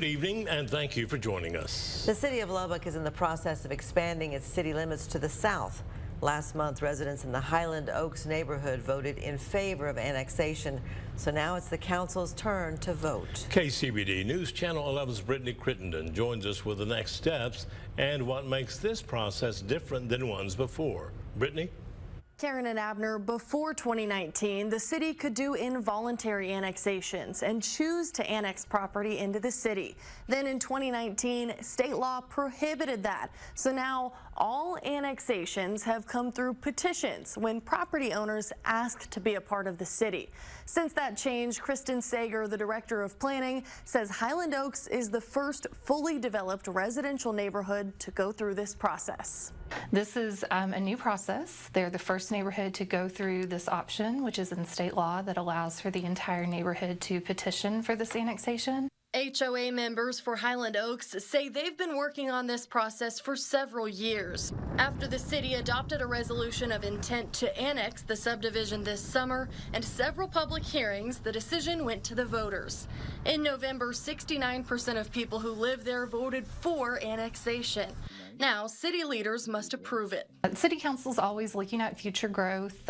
Good evening and thank you for joining us. The City of Lubbock is in the process of expanding its city limits to the south. Last month, residents in the Highland Oaks neighborhood voted in favor of annexation, so now it's the council's turn to vote. KCBD News Channel 11's Brittany Crittenden joins us with the next steps and what makes this process different than ones before. Brittany? Karen and Abner, before 2019, the city could do involuntary annexations and choose to annex property into the city. Then in 2019, state law prohibited that. So now all annexations have come through petitions when property owners ask to be a part of the city. Since that change, Kristen Sager, the director of planning, says Highland Oaks is the first fully developed residential neighborhood to go through this process. This is a new process. They're the first neighborhood to go through this option, which is in state law that allows for the entire neighborhood to petition for this annexation. HOA members for Highland Oaks say they've been working on this process for several years. After the city adopted a resolution of intent to annex the subdivision this summer and several public hearings, the decision went to the voters. In November, 69% of people who live there voted for annexation. Now, city leaders must approve it. City Council is always looking at future growth,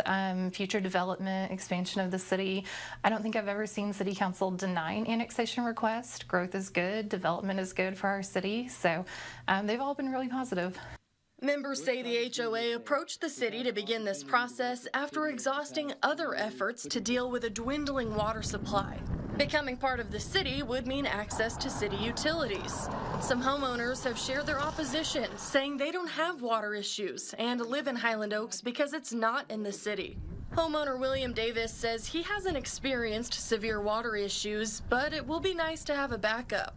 future development, expansion of the city. I don't think I've ever seen City Council deny an annexation request. Growth is good, development is good for our city, so they've all been really positive. Members say the HOA approached the city to begin this process after exhausting other efforts to deal with a dwindling water supply. Becoming part of the city would mean access to city utilities. Some homeowners have shared their opposition, saying they don't have water issues and live in Highland Oaks because it's not in the city. Homeowner William Davis says he hasn't experienced severe water issues, but it will be nice to have a backup.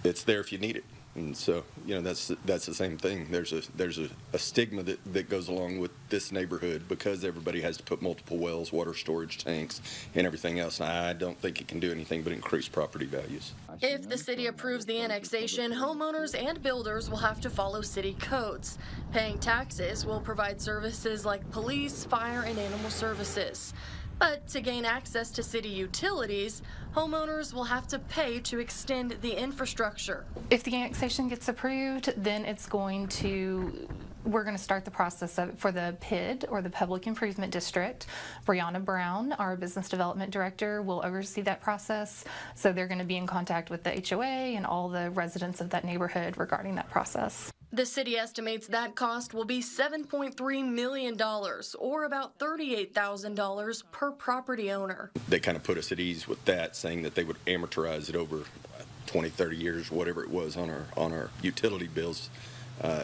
It's there if you need it. And so, you know, that's the same thing. There's a stigma that goes along with this neighborhood because everybody has to put multiple wells, water storage tanks, and everything else. And I don't think it can do anything but increase property values. If the city approves the annexation, homeowners and builders will have to follow city codes. Paying taxes will provide services like police, fire, and animal services. But to gain access to city utilities, homeowners will have to pay to extend the infrastructure. If the annexation gets approved, then we're going to start the process for the PID, or the Public Improvement District. Brianna Brown, our Business Development Director, will oversee that process. So they're going to be in contact with the HOA and all the residents of that neighborhood regarding that process. The city estimates that cost will be $7.3 million, or about $38,000 per property owner. They kind of put us at ease with that, saying that they would amortize it over 20, 30 years, whatever it was, on our utility bills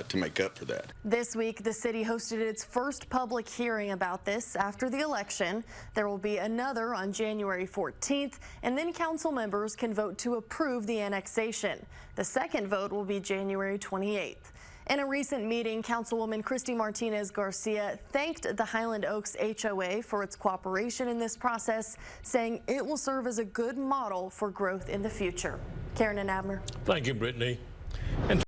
to make up for that. This week, the city hosted its first public hearing about this after the election. There will be another on January 14th, and then council members can vote to approve the annexation. The second vote will be January 28th. In a recent meeting, Councilwoman Christy Martinez Garcia thanked the Highland Oaks HOA for its cooperation in this process, saying it will serve as a good model for growth in the future. Karen and Abner. Thank you, Brittany.